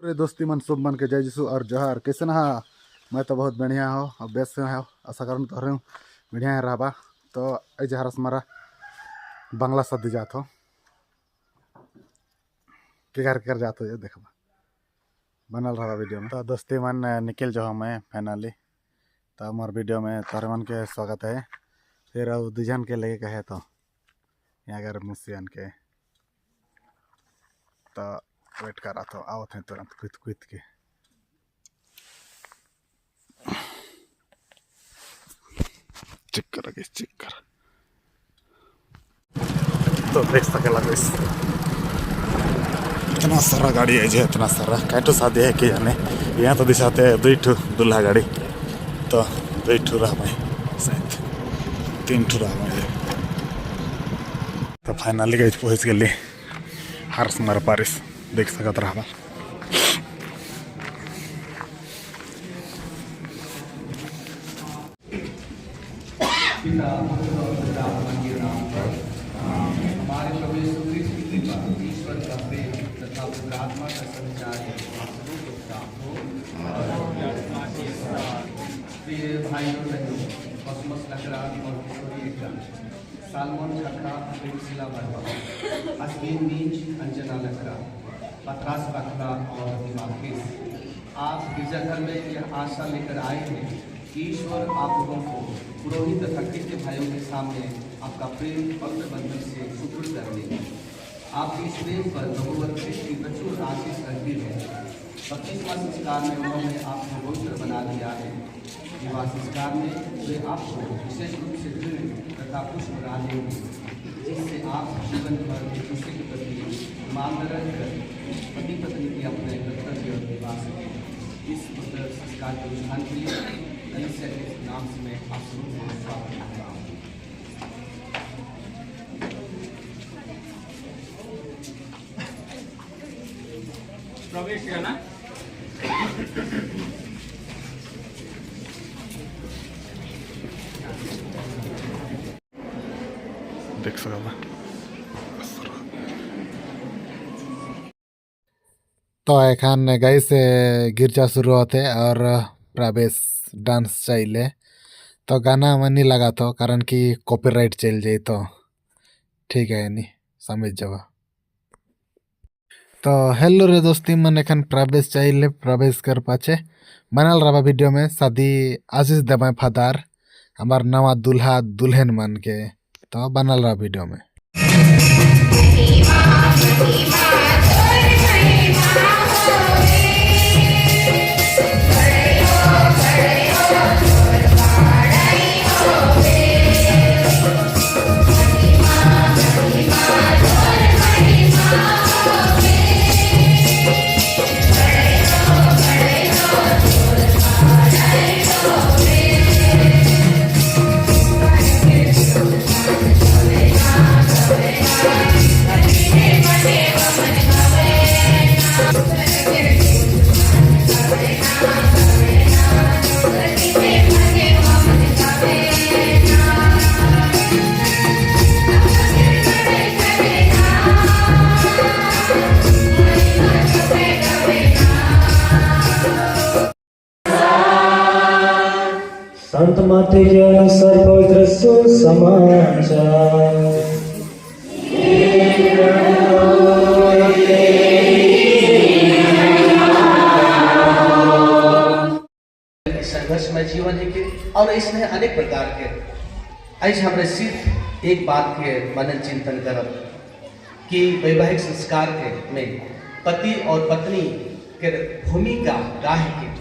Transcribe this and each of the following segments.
अरे दोस्ती मन शुभ मन के जय यीशु और जोहार। कैसे ना? मैं तो बहुत बढ़िया हो और बेस्ट है आशा करूँ तो हूँ बढ़िया है रहा। तो आई जहाँ हमारा बांग्ला शब्द जात हो कर जात हो ये देखो बनल रहा वीडियो में। तो दोस्ती मन निकल जो मैं फाइनली तो हमारे वीडियो में तोहरे मन के स्वागत है। फिर दुजन के लगे कहे तो यहाँ अगर मुसियन के तो वेट करा तो आओ थे तुरंत कुछ कुछ के चेक कर तो देख सके लगे इतना सारा गाड़ी है जी, इतना सारा कैटो शादी है कि जाने। यहाँ तो दिशाते दुईठू दूल्हा गाड़ी तो दुईठू रहा भाई शायद 3 ठू रहा भाई। तो फाइनली गई पहुँच गए हर्ष मार पारिस देख सकत रहा। हमारे प्रभु यीशु क्रिस्त की कृपा, ईश्वर का प्रेम तथा पवित्र आत्मा का संचार प्रिय भाइयों बहनों, कॉस्मस लकड़ा और किशोरी एकता, सालमन खखा, प्रेमशिला वर्मा, अश्विन नीच, अंजना लकड़ा, पतरास बखला और दिमाकेश, आप गिरजाघर में यह आशा लेकर आए हैं कि ईश्वर आप लोगों को पुरोहित तथा कृष्ण भाइयों के सामने आपका प्रेम पवित्र बंधन से सुदृढ़ कर देंगे। आपके इस प्रेम पर भगवत कृष्ण की प्रचुर आशीष रहती है। 25वां संस्कार में उन्होंने आपको पवित्र बना दिया है। विवाह संस्कार में वे आपको विशेष रूप से दृढ़ तथा पुष्ट बना देंगे, जिससे आप जीवन भर एक दूसरे के प्रति ईमानदार रहकर पति पत्नी के अपने कर्तव्य निभा सकें। इस पवित्र संस्कार के रुझान के लिए कलिसिया के नाम से मैं आप सबको स्वागत करता हूँ। प्रवेश करना देख सकता। तो एखान गई से गिरजा शुरू होते और प्रवेश डांस चाहिए तो गाना में नहीं लगा तो कारण कि कॉपीराइट चल जाए तो ठीक है नहीं समझ जाओ। तो हेलो रे दोस्ती मन एखन प्रवेश चाहिए प्रवेश कर पाचे बनल रहा वीडियो में शादी आशीष देवा फादार हमार नवा दूल्हा दुल्हन मन के तो बनल रहा वीडियो में। संत माते के अनुसार पवित्र सुसमाचार। संघर्षमय जीवन है कि और इसमें अनेक प्रकार के आज हमारे सिर्फ एक बात के मनन चिंतन करब कि वैवाहिक संस्कार के में पति और पत्नी के भूमिका राह के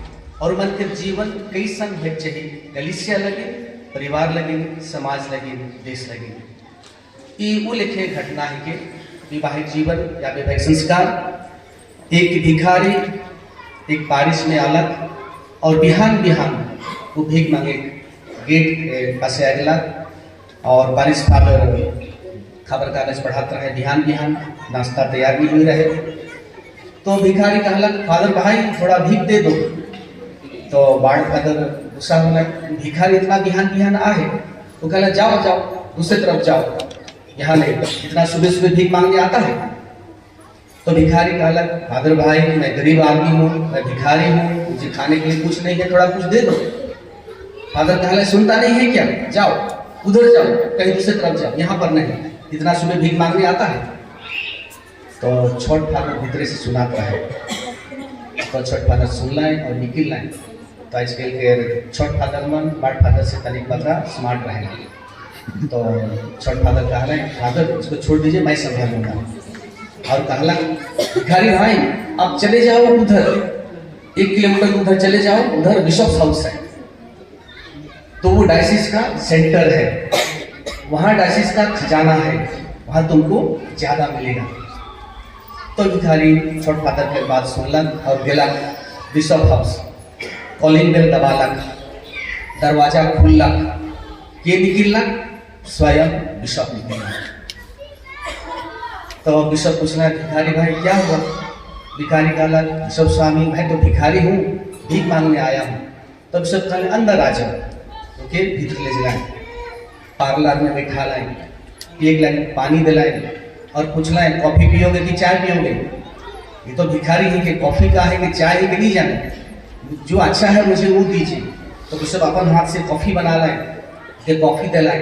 और मन के जीवन कैसन हो चाहिए कलिसिया लगे परिवार लगे समाज लगे देश लगे। ये वो लिखे घटना है कि विवाहिक जीवन या वैवाहिक संस्कार एक भिखारी एक बारिश में अलग और बिहान बिहान वो भीख मांगे गेट के पास अगला और बारिश फादर खबर कागज पढ़ाते रहे बिहान बिहान नाश्ता तैयार भी हुई रहे। तो भिखारी कहला फादर भाई थोड़ा भीख दे दो। तो बाढ़ फादर गुस्सा होना भिखारी इतना बिहान बिहान आए तो कहला जाओ जाओ दूसरी तरफ जाओ, यहाँ ले इतना सुबह सुबह भीख मांगने आता है। तो भिखारी कहला, फादर भाई मैं गरीब आदमी हूँ, मैं भिखारी हूँ, मुझे खाने के लिए कुछ नहीं है, थोड़ा कुछ दे दो। फादर कहला, सुनता नहीं है क्या, जाओ उधर जाओ, कहीं दूसरी तरफ जाओ, यहाँ पर नहीं, इतना सुबह भीख मांगने आता है। तो छोट फादर भीतरे से सुनाता है, तो छोट फादर सुन लाए और निकल लाए। तो आजकल के छोट फादर मन बड़ फादर से तनिक बदरा स्मार्ट रहेगा। तो छोट फादर कह रहे हैं, फादर इसको छोड़ दीजिए, मैं संभालूंगा। और कहला, भिखारी भाई आप चले जाओ उधर, 1 किलोमीटर उधर चले जाओ, उधर बिशप्स हाउस है, तो वो डायसिस का सेंटर है, वहाँ डायसिस का खजाना है, वहाँ तुमको ज्यादा मिलेगा। तो भिखारी छोट फादर के बात सुनलक और गेला बिशप हाउस। कॉलिंग बेल दबालक, दरवाजा खुललक, के निकलक, स्वयं बिशप निकलक। तो बिशप पूछना, भिखारी भाई क्या हुआ? भिखारी कहला, बिशप स्वामी मैं तो भिखारी हूँ, भीख मांगने आया हूँ। तो बिशप कहले, अंदर आ जाओ, ओके, भीतर ले जाए, पार्लर में बैठा लाए, एक लाइन पानी दिलाए और पूछलाए, कॉफी पियोगे कि चाय पियोगे? ये तो भिखारी है कि कॉफी का है कि चाय है कि नहीं जाने, जो अच्छा है मुझे वो दीजिए। तो बिशप अपन हाथ से कॉफी बना लाए, फिर कॉफी दिलाए।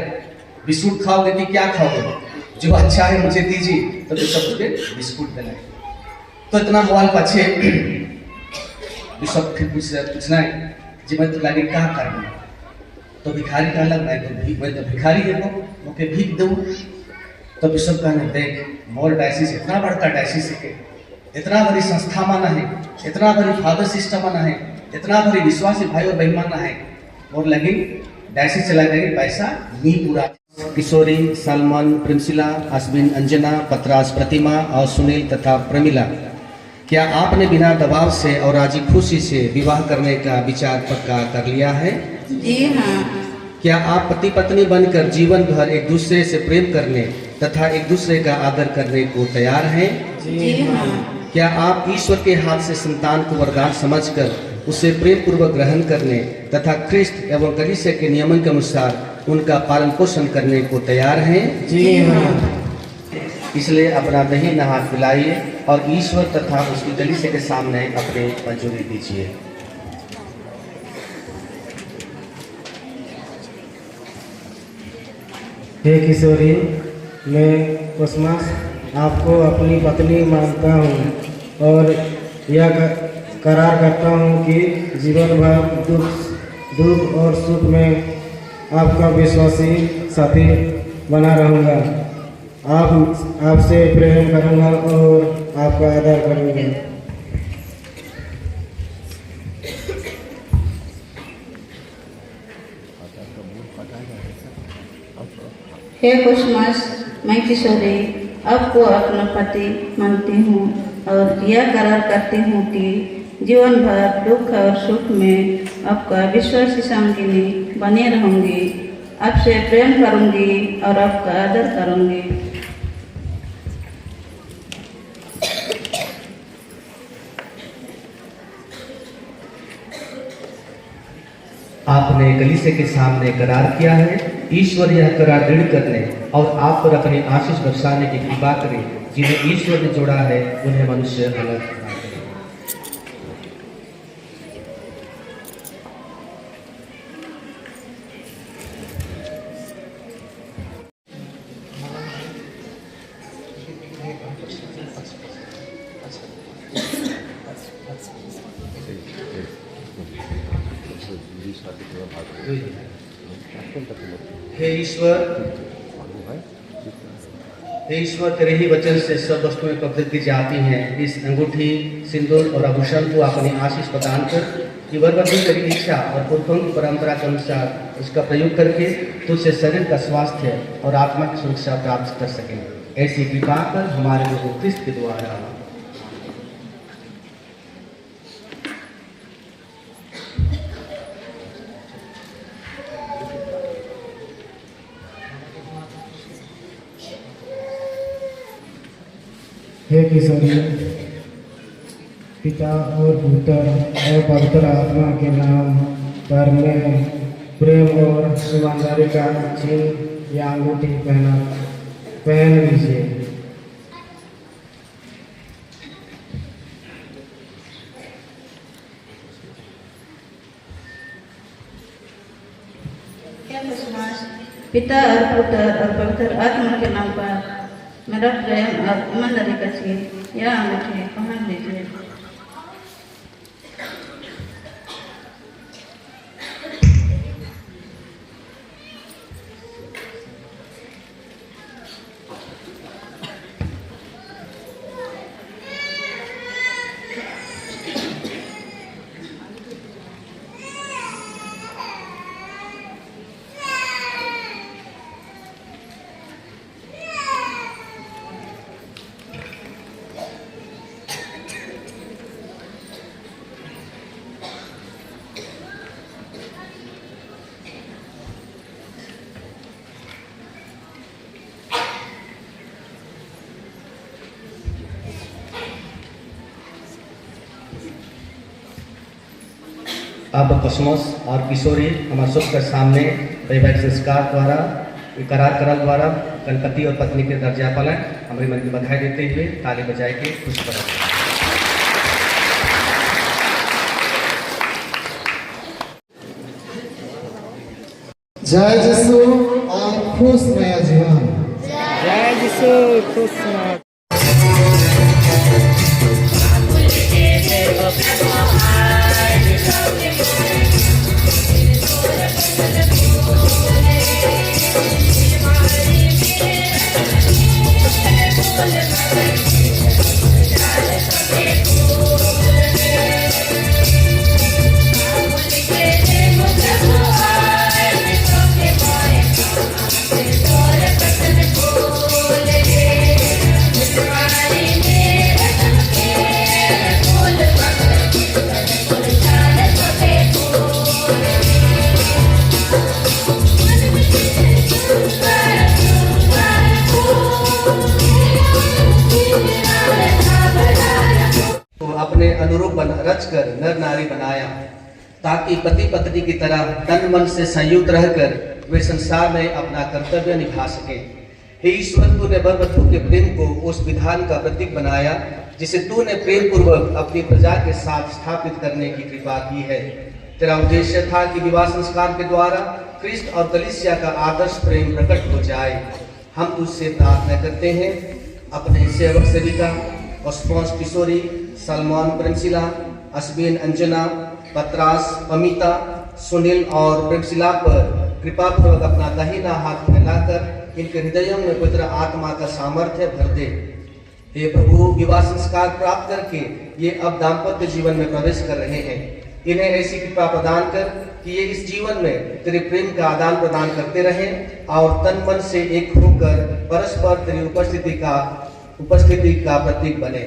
बिस्कुट खाओगे कि क्या खाओगे? जो अच्छा है मुझे दीजिए। तो बिशप उसके बिस्कुट दिलाए। तो इतना बोल पछे बिशप फिर पूछना है, जी मैं तो लगे क्या करना? तो भिखारी कहला, मैं तो भिखारी है, मुझे भीख दो। तो बिशप कहने, देख मोर डायसिस इतना बड़का डायसिस है, इतना बड़ी संस्था माना है, इतना बड़ी फादर सिस्टम माना है, इतना बड़ी विश्वासी भाई और बहन माना है, और लगे डायसिस चला गए, पैसा नहीं पूरा। किशोरी, सलमान, प्रिंसिला, अश्विन, अंजना, पत्रास, प्रतिमा और सुनील तथा प्रमिला, क्या आपने बिना दबाव से और राजी खुशी से विवाह करने का विचार पक्का कर लिया है? जी हाँ। क्या आप पति पत्नी बनकर जीवन भर एक दूसरे से प्रेम करने तथा एक दूसरे का आदर करने को तैयार हैं? जी हाँ। क्या आप ईश्वर के हाथ से संतान को वरदान समझकर उसे प्रेम पूर्वक ग्रहण करने तथा ख्रिस्त एवं कलीसिया के नियमन के अनुसार उनका पालन पोषण करने को तैयार हैं? जी हाँ। इसलिए अपना दाहिना हाथ मिलाइए और ईश्वर तथा उसकी कलीसिया के सामने अपनी मंजूरी दीजिए। हे किशोरी, मैं कुसमास आपको अपनी पत्नी मानता हूँ और यह करार करता हूँ कि जीवन भर दुख और सुख में आपका विश्वासी साथी बना रहूँगा। आपसे प्रेम करूँगा और आपका आदर करूँगा। हे कुसमास, मैं किशोरी आपको अपना पति मानती हूँ और यह करार करती हूँ कि जीवन भर दुख और सुख में आपका विश्वासी संगिनी बने रहूँगी, आपसे प्रेम करूँगी और आपका आदर करूँगी। आपने कलीसिया के सामने करार किया है। ईश्वर यह करार दृढ़ करने और आप पर अपनी आशीष बरसाने की कृपा करे। जिन्हें ईश्वर ने जोड़ा है उन्हें मनुष्य अलग ना करे। हे ईश्वर, तेरे ही वचन से सब वस्तुएं कब्जे की जाती हैं। इस अंगूठी, सिंदूर और आभूषण को अपनी आशीष प्रदान कर कि वरवधु तेरी इच्छा और पुरखों की परंपरा के अनुसार इसका प्रयोग करके तुझसे शरीर का स्वास्थ्य और आत्मा की सुरक्षा प्राप्त कर सकें। ऐसी कृपा कर हमारे प्रभु क्रिस्त के द्वारा। हे किशोरी, पिता और पुत्र और पवित्र आत्मा के नाम पर मैं प्रेम और ईमानदारी का चिन्ह या अंगूठी पहन लीजिए। हे क्रिसमस पिता और पुत्र और पवित्र आत्मा के नाम पर मेरा प्रेम और ईमानदारी का चिन्ह यह अंगूठी पहन लीजिए। अब कॉस्मोस और किशोरी हमारे सबके सामने वैवाहिक संस्कार द्वारा करार करल द्वारा गणपति और पत्नी के दर्जा पालन हमारी मन की बधाई देते हुए ताली बजाए के खुश करें। जय यीशु और खुश नया जीवन। जय यीशु खुश अपने अनुरूप रचकर नर नारी बनाया ताकि पति पत्नी की तरह तन मन से संयुक्त रहकर वे संसार में अपना कर्तव्य निभा सके। हे ईश्वर, तूने वर वधू के प्रेम को उस विधान का प्रतीक बनाया जिसे तूने प्रेम पूर्वक अपनी प्रजा के साथ स्थापित करने की कृपा की है। तेरा उद्देश्य था कि विवाह संस्कार के द्वारा क्रिस्ट और कलीसिया का आदर्श प्रेम प्रकट हो जाए। हम तुझसे प्रार्थना करते हैं, अपने सेवक सेविका कॉस्मोस किशोरी, सलमान प्रेमशिला, अश्विन अंजना, पत्रास अमिता, सुनील और प्रेमशिला पर कृपा पूर्वक अपना दाहिना हाथ फैलाकर इनके हृदयों में पवित्र आत्मा का सामर्थ्य भर दे। हे प्रभु, विवाह संस्कार प्राप्त करके ये अब दाम्पत्य जीवन में प्रवेश कर रहे हैं। इन्हें ऐसी कृपा प्रदान कर कि ये इस जीवन में तेरे प्रेम का आदान प्रदान करते रहें और तन मन से एक होकर परस्पर तेरी उपस्थिति का प्रतीक बने।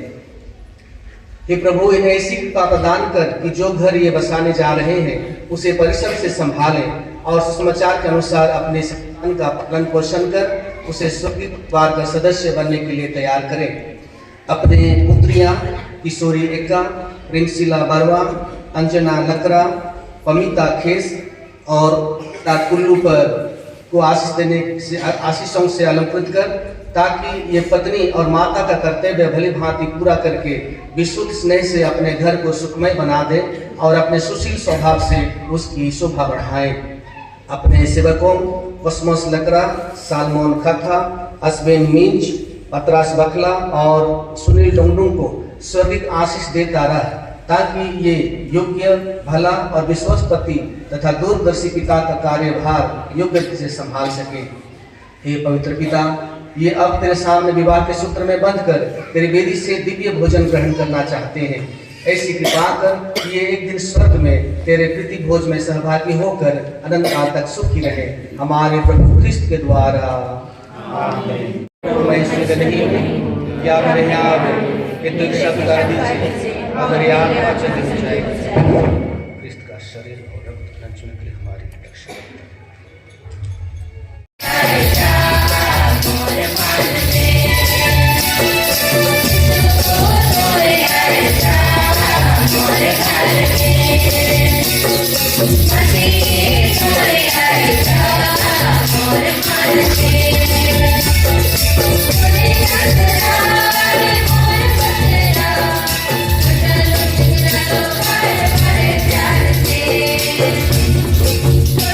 हे प्रभु, इन्हें ऐसी कृपा प्रदान कर कि जो घर ये बसाने जा रहे हैं उसे परिश्रम से संभालें और सुसमाचार के अनुसार अपने संतान का पालन पोषण कर उसे स्वर्गीय परिवार का सदस्य बनने के लिए तैयार करें। अपने पुत्रियां किशोरी एका, प्रेमशिला बरवा, अंजना लकरा, पमिता खेस और कुल्लू पर को आशीषों से अलंकृत कर, ताकि ये पत्नी और माता का कर्तव्य भली भांति पूरा करके विशुद्ध स्नेह से अपने घर को सुखमय बना दे और अपने सुशील स्वभाव से उसकी शोभा बढ़ाए। अपने सेवकों कॉस्मोस लकरा, सालमोन खखा, अश्विन मिंच, पत्रास बखला और सुनील डोंगडू को स्वर्गीय आशीष देता रहा, ताकि ये योग्य, भला और विश्वास पति तथा दूरदर्शी पिता का कार्यभार योग्य से संभाल सके। हे पवित्र पिता, ये अब तेरे सामने विवाह के सूत्र में बंधकर तेरी वेदी से दिव्य भोजन ग्रहण करना चाहते हैं। ऐसी कृपा कर कि ये एक दिन स्वर्ग में तेरे प्रीति भोज में सहभागी होकर अनंत काल तक सुखी रहे, हमारे प्रभु ख्रिस्त के द्वारा। आमीन। मैं इसलिए नहीं हूँ क्या मेरे यहाँ कि तू एक शब्द कर दीजिए अगर याद वाचन हो जाएगा। ख्रिस्त का शरीर और रक्त चुन के लिए हमारी रक्षा।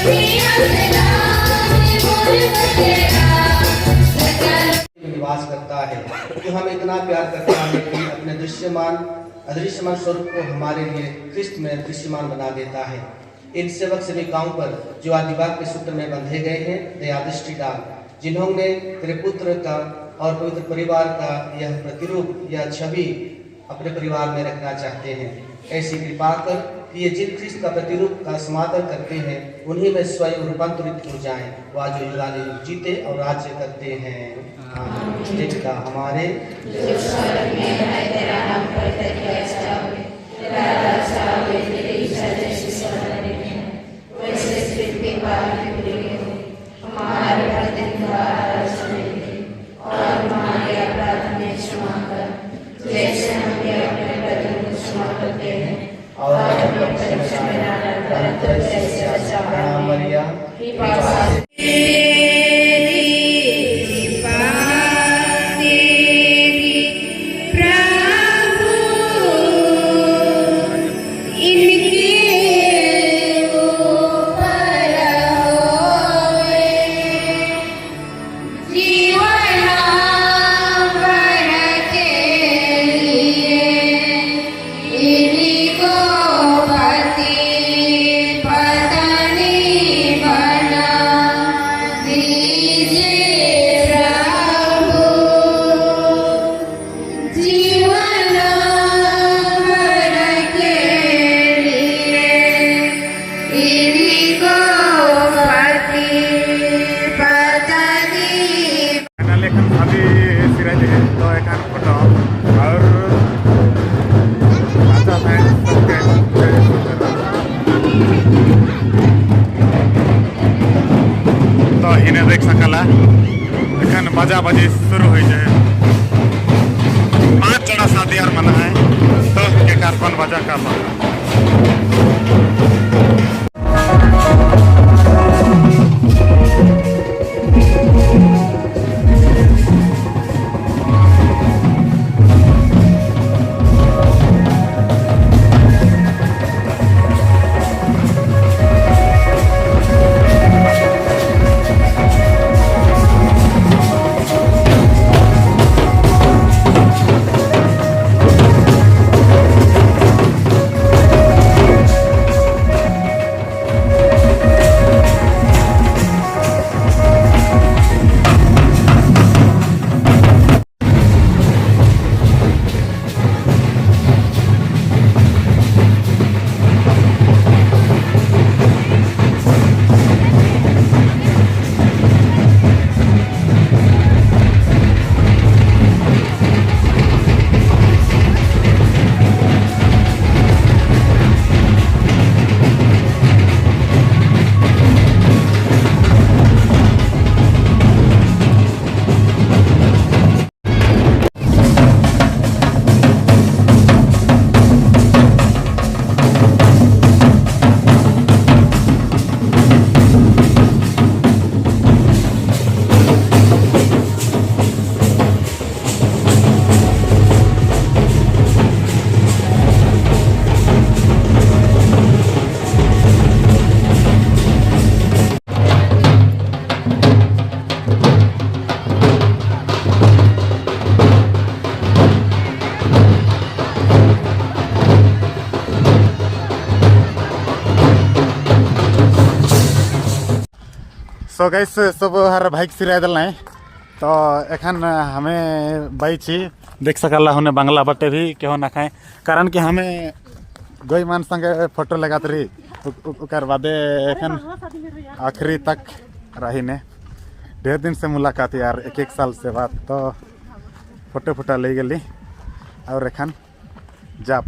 Yeah. कि हम इतना प्यार करता है कि अपने अदृश्यमान स्वरूप को हमारे लिए ख्रिस्त में दृश्यमान बना देता है। इन सेवक सेविकाओं पर जो आदिवाग के सूत्र में बंधे गए हैं, दया दृष्टि डाल, जिन्होंने तेरे पुत्र का और पवित्र परिवार का यह प्रतिरूप, यह छवि अपने परिवार में रखना चाहते हैं। ऐसी कृपा कर कि ये जिन ख्रिस्त का प्रतिरूप का समादर करते हैं उन्हीं में स्वयं रूपांतरित हो जाएं, वह जो युगानुयुग जीते और राज्य करते हैं। आमीन। पिता हमारे जो स्वर्ग में है, तेरा नाम ऐसा होवे, तेरा राज्य आवे, तेरी इच्छा जैसी स्वर्ग में है वैसे पृथ्वी पर भी हो। हमारे प्रतिदिन का आहार हमें दे और हमारे अपराध हमें क्षमा कर जैसे हम भी अपने प्रतिदिन को क्षमा करते हैं और हमें परीक्षा में न डाल, परंतु जैसे बचाओ मरिया देख सकला एखन बजा बजी शुरू हो जाए। 5 जोड़ा शादी आर मना है तो के कारबन बजा कर लो। सो गाइस सब हर भाई सिराय दल नहीं तो एखन हमें बैची देख सकला होने बांग्ला बटे भी केहो ना खाए कारण कि हमें गोई मान संगे फोटो लगात रही उकर बादे एखन आखिरी तक रही ने ढेर दिन से मुलाकात यार 1 साल से बाद तो फोटो फोटा ले गली और एखन जाप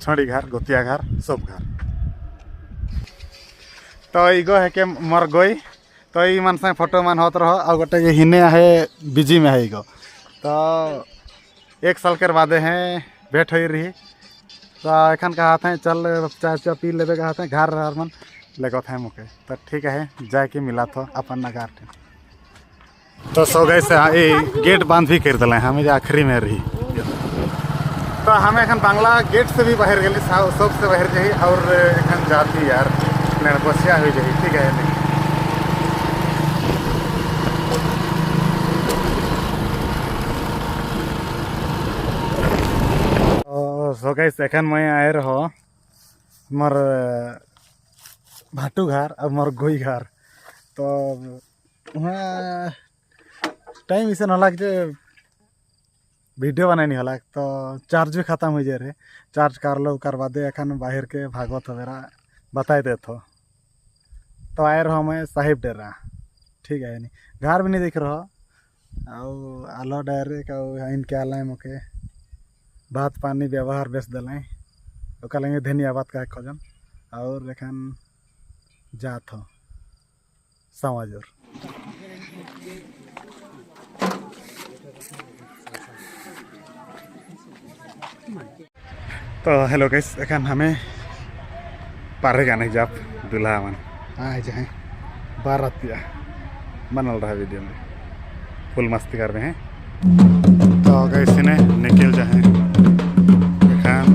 छोड़ी घर गोतिया घर सब घर तो इगो है के मर गई तो ई मन से फोटो मान होत रहो और गोटे हिने है बिजी में है इगो तो 1 साल के बाद हैं भेंट हो रही तो एखन कहते हैं चल चाय चाय पी लेवे कहते हैं घर मन लगत है मुके तो ठीक है जाके मिला तो अपन नगार तो सो गए से गेट बंद भी कर दिले हमें आखिरी में रही तो हमें एखन बांग्ला गेट से भी बाहर गली सब से बाहर जाही और एखन जाती यार बसिया हो जाए ठीक है सो गाइस एखन मैं आए रहो मोर भाटू घर और मोर गोई घर तो वहाँ टाइम इसे ना लग जे वीडियो बनानी हला तो चार्ज भी खत्म हो जाए रे चार्ज कर लो कर बादे एखन बाहर के भागवत वगैरह बताए दे तो आए रहो मैं साहिब डेरा ठीक है नहीं घर भी नहीं दिख रहा आलो डायरेक्ट इनके आल मोके भात पानी व्यवहार बेस दिलाएँ ओका लगे धन्यवाद कहे खोजन और एखन जात हो समाजर तो हेलो गाइस एखन हमें पारे गाने जाप दूल्हा मन आए जाए बारातिया बनल रहा वीडियो में फुल मस्ती कर रहे हैं तो गाइस इन्हें निकल जाए एखन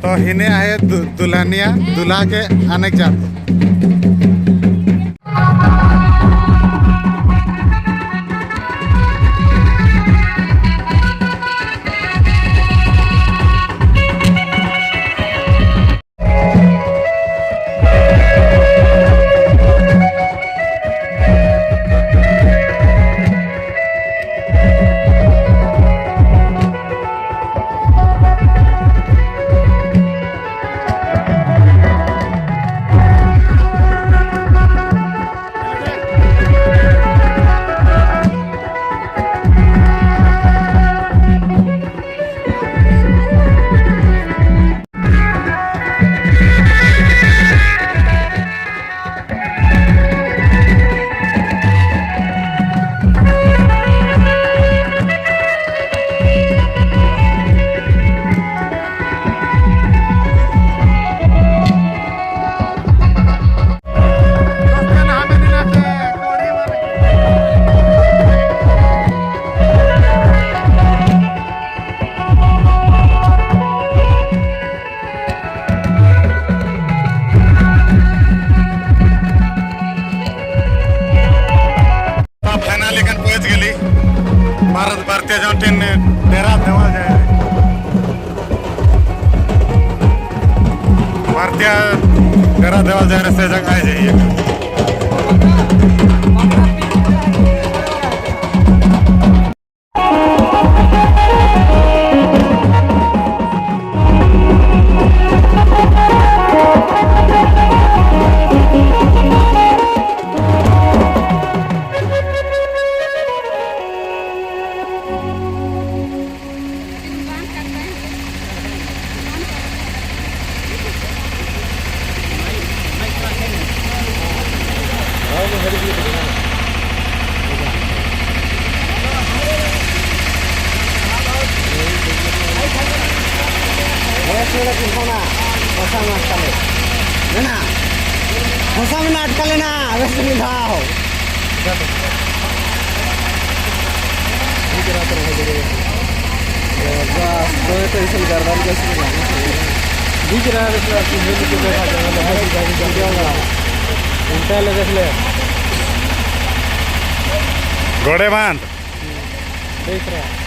तो इन्हें आए दुल्हनिया दूल्हा के आने जाते भारतीय जौन डेरा देवल जाए भारतीय डेरा देवल जाए से जगह जाइए घोड़े बांध देख रहा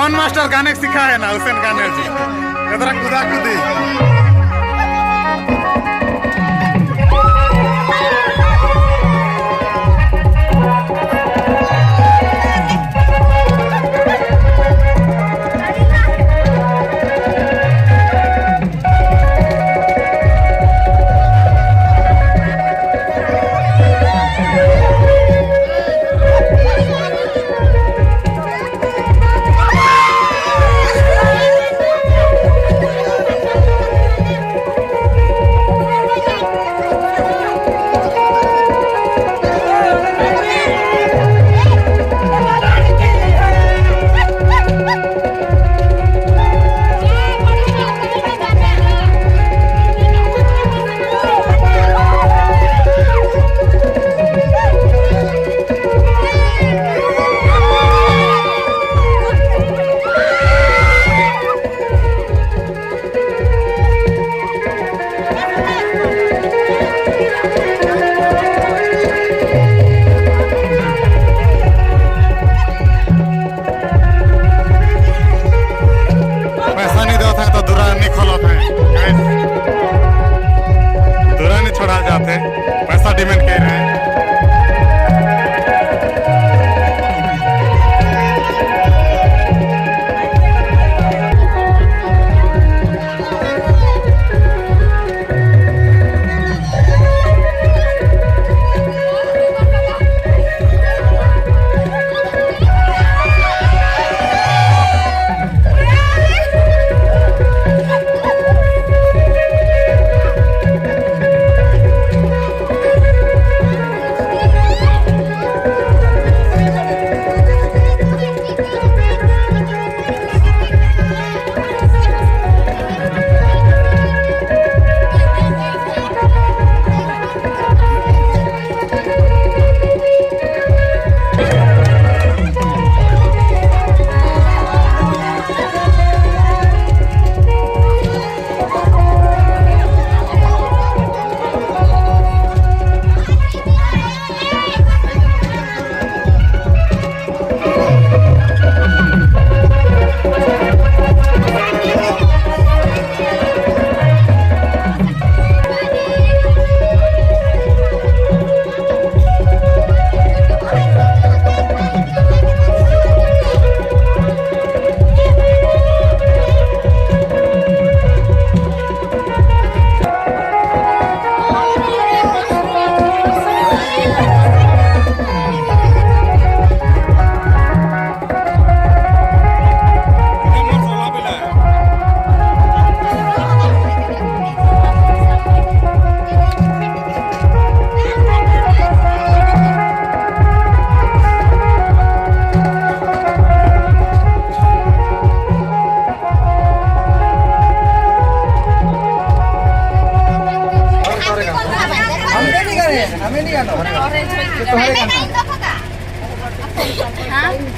पवन मास्टर गाने सिखा है ना हुसैन गाने जी इधर खुदा खुदी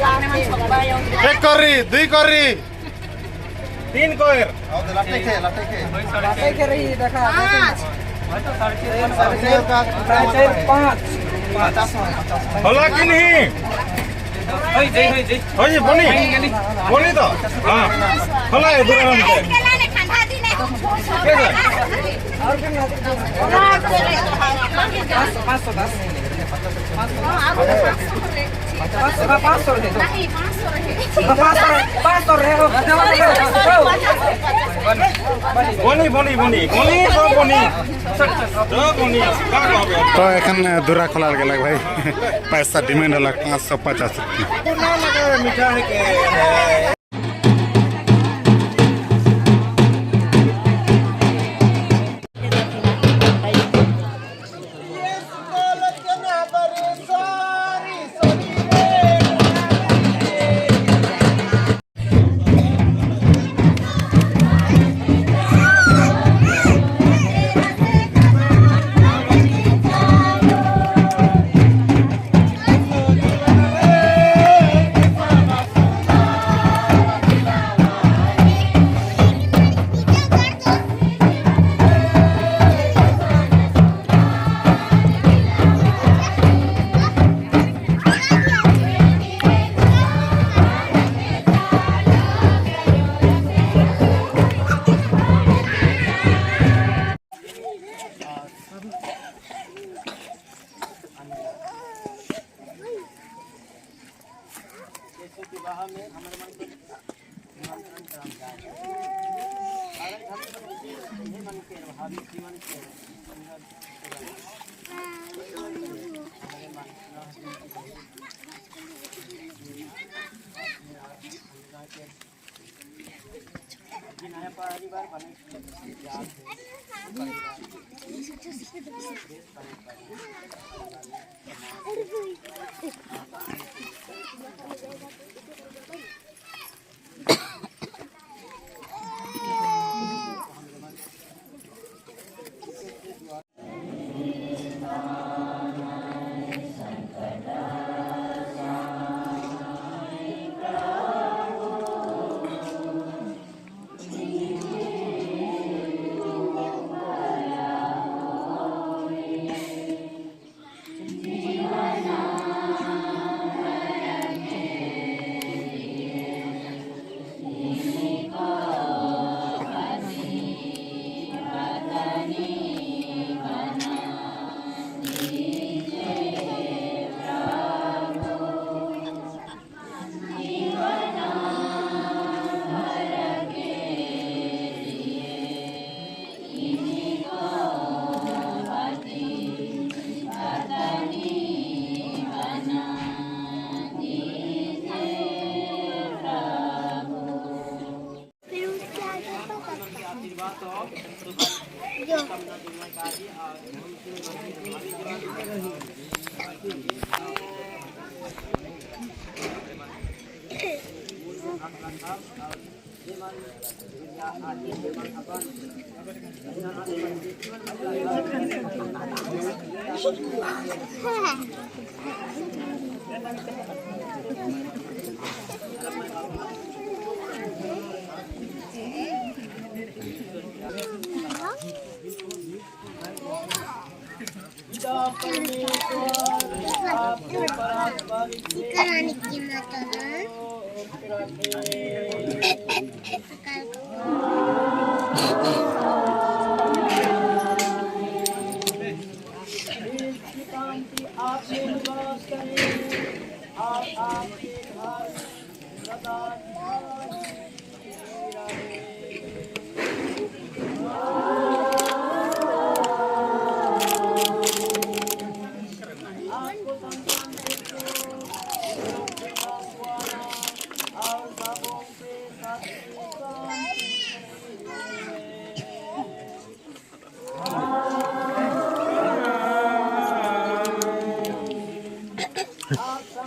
एक करी दुई करी तीन कोयर होला कि नहीं बनी बनी तो हाँ होला बनी बनी बनी बनी सब बनी तो एखन दूरा खोला गया भाई पैसा डिमांड है 550 रुपये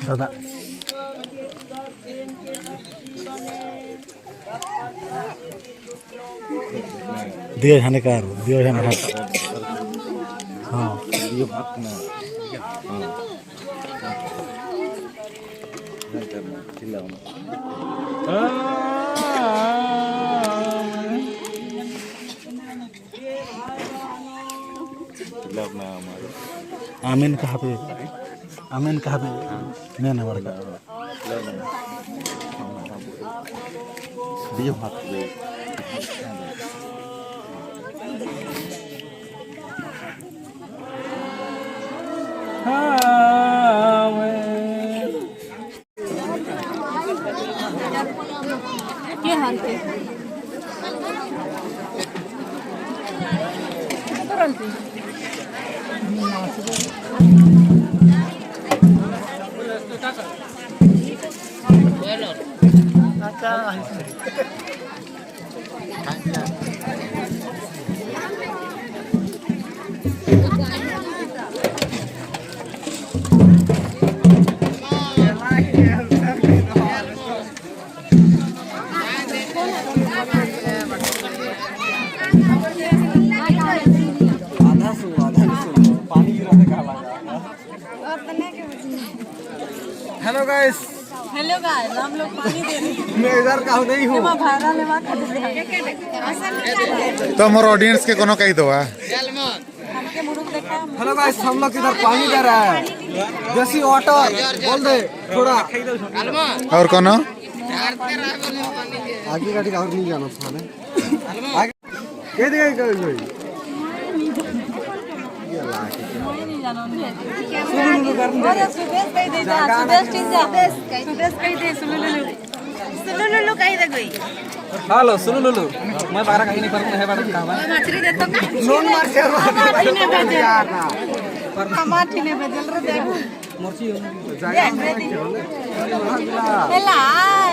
दादा दियो जाने का दियो जाने का हाँ दियो भात में आमीन कहाँ पे आमीन कहाँ पे नहीं ना बड़का दियो भात हेलो गाइस हम लोग पानी दे रहे हैं। मैं इधर का नहीं हूँ तो हमारे ऑडियंस के कोनो कही दो हेलो गाइस हम लोग इधर पानी दे रहा है देसी वाटर बोल दे थोड़ा और कोनो आगे गाड़ी का और नहीं जाना थाने आगे ये देखिए ये ला हेलो सुनो लुलु मैं बारा कहीं नहीं पर है बारा काम मछली दे तो नॉन मार से हमारी ने बदल रहे देखो मोरची हेला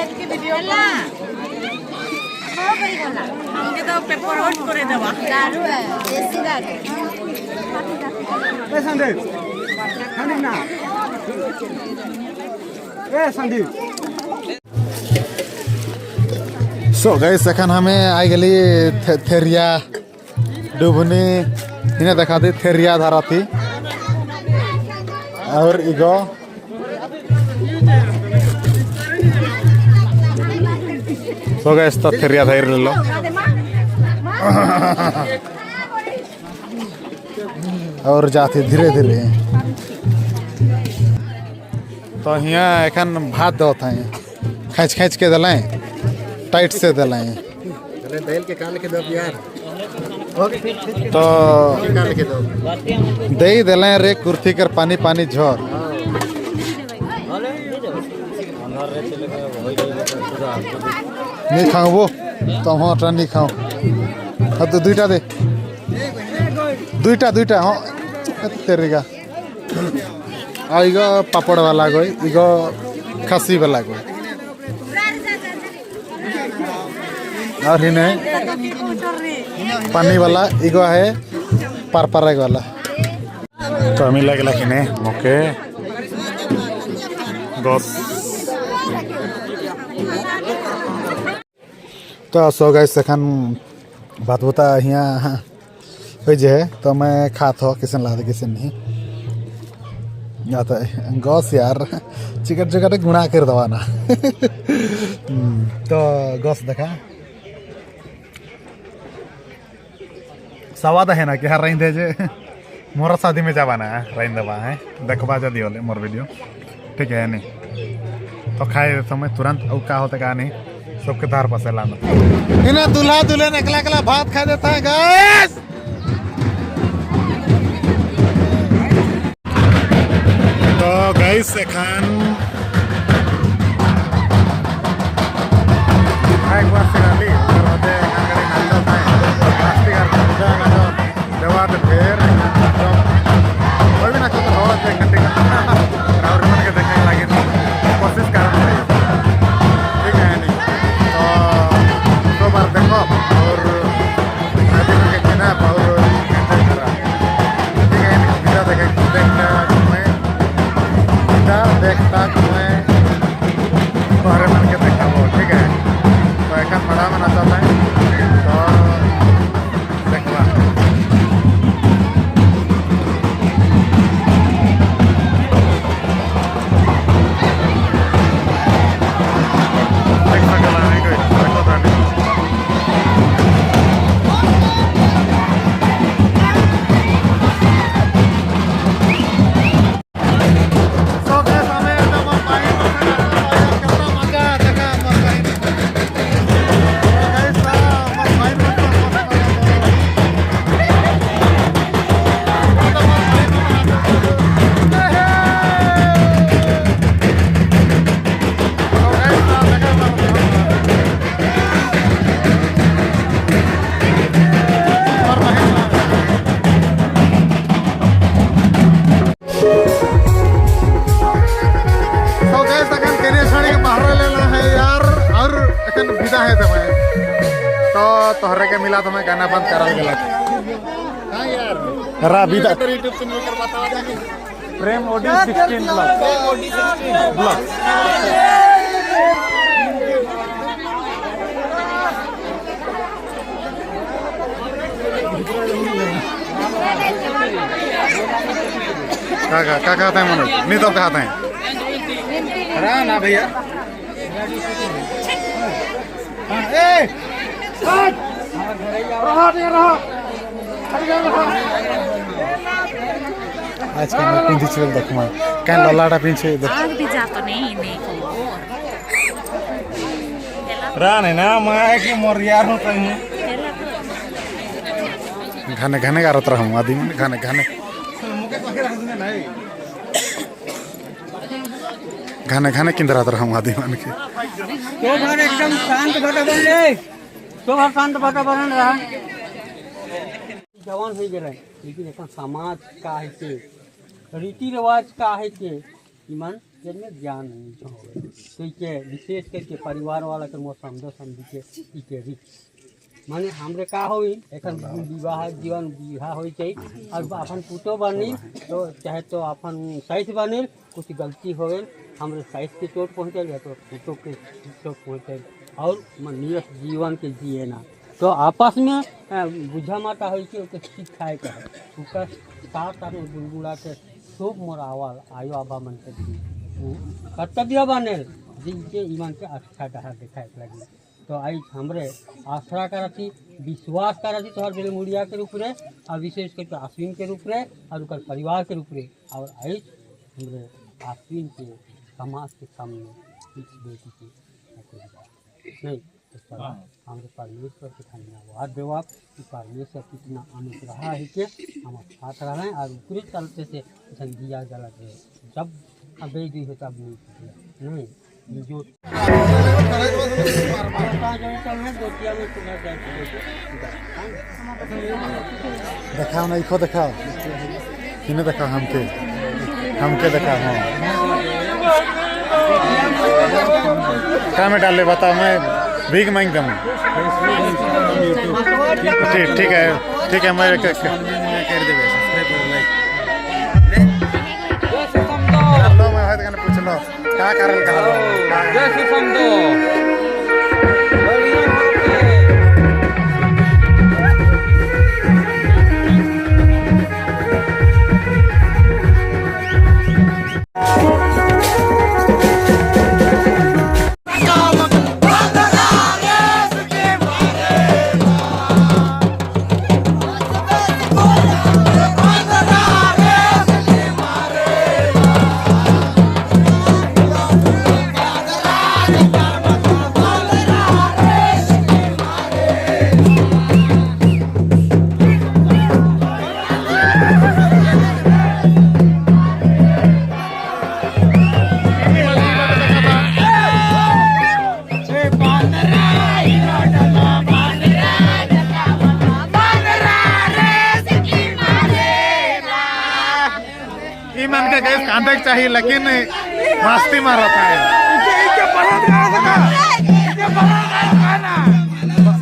इसकी वीडियो ला हो गई बोला हमके तो पेपर आउट करे देबा दारू है देसी दारू ए संदीप खानी ना ए संदीप सो गाइस एखन हमें आई गली थेरिया डुबनी इन्हें देखा दी थेरिया धारा थी और इगो सो गाइस तो थेरिया धार ले लो और जाती धीरे धीरे तो यहाँ एखन भात देता है खींच खींच के दिलाएं टाइट से दिलाएं बैल के कान के दो यार तो दे ही दिलाएं रे कुर्ती कर पानी पानी झोर नहीं खाओ वो तो हाँ ट्रा नहीं खाओ हाँ तो दुईटा दे दुईटा हाँ तेरेगा आइगो पापड़ वाला गई इगो खसी वाला गई और हिने पानी वाला इगो है पारपारा वाला तो हमें लगे हिने मोके गस तो सो गए सेखन बात बता यहाँ हो जे तो मैं खात हो किसन ला किसन नहीं आता है गस यार चिकट चिकट गुणा कर दवाना तो गस देखा सवाद है ना कि हर रही जे मोर शादी में जावाना है रही दबा है देखबा जदी होले मोर वीडियो ठीक है नहीं तो खाए समय तुरंत और का होता का नहीं सबके धार पर से लाना इन्हें दूल्हा दुल्हन अकेला अकेला भात खा देता है गाइस तो गाइस एखन एक बार से गाली और होते गाड़ी नाचो था प्लास्टिक और पूजा नाचो देवा तो फिर कोई भी नाचो तो बहुत एक घंटे का और मन के देखने लगे कोशिश कर रहे ठीक है नहीं तो बार देखो और अभी के किना और एंजॉय करा ठीक है नहीं बिना देखे देखता मैं तुम्हारे मन के देखा वो ठीक है तो एक बड़ा मना चाहता है तो देखवा देख सकला नहीं कोई देखो नहीं तोहरे के मिला तो मैं गाना बंद करा गया हां यार राबी दा यूट्यूब चैनल कर बतावा जाके प्रेम ओडी 16 ब्लॉग का कहते हैं मनोज नहीं तो कहते हैं अरे ना भैया ए आज का मैं पिंची चल देख मैं क्या ललाड़ा पिंची देख आग भी जा तो नहीं रान है ना मैं कि मोर यार हूं कहीं घने घने गारत रहूं आदमी घने घने घाने घाने किंदर आदर हम आदि मान के तो घर एकदम शांत वातावरण रे, तो घर शांत वातावरण रहा। जवान हो गए लेकिन एक समाज का है के रीति रिवाज का है के ईमान में ज्ञान नहीं हो, तो के विशेष करके परिवार वाला के मोर समझो समझ के इके रिक्स माने हमरे का होई एखन विवाह जीवन विवाह होई चाहिए और अपन पुतो बनी तो चाहे तो अपन साइज बने कुछ गलती होवे हमरे साइज के चोट पहुँचल या तो पुतो के चोट पहुँचल और नियत जीवन के जिए ना तो आपस में बुझा माता हो के सिखाए का है उसका साथ में बुलबुला के शोक मोर आवाज आयो आबा मन के कर्तव्य बने जिनके ईमान के अच्छा डहा दिखाए लगी तो आई हमरे आश्रा करती विश्वास करती तोहर बेले मुड़िया के रूप में और विशेष करके आश्विन के रूप में और उनका परिवार के रूप में और आई हमरे आश्विन के समाज के सामने इस बेटी की नहीं हमारे परमेश्वर के धन्यवाद देवाब कि परमेश्वर कितना अनुग्रह है कि हम साथ रहे और पूरे चलते से दिया जला दे जब अबे दी हो तब नहीं जो देखाओ ना इको देखाओ किने देखाओ हमके देखाओ क्या में डाले बताओ मैं भीख मांग दम ठीक है मैं कर देंगे मैं पूछ लो क्या कारण ईमान के गैस कांदे चाहिए लेकिन मस्ती मारता है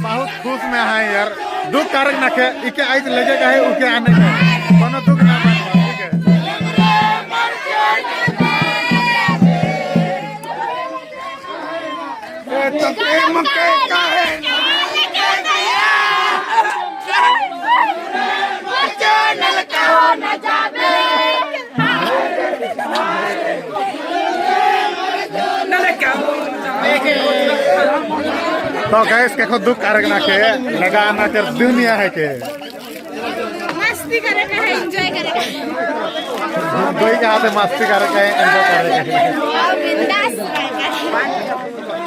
बहुत खुश में है यार दुख कारक ना के इके आइज लगे का है उके आने का कोनो दुख ना ठीक है मक्के का है तो गैस के खुद दुख कारक ना के लगा ना कर दुनिया है के मस्ती करेगा है एंजॉय करेगा कोई के हाथ मस्ती करेगा है एंजॉय करेगा बिंदास रहेगा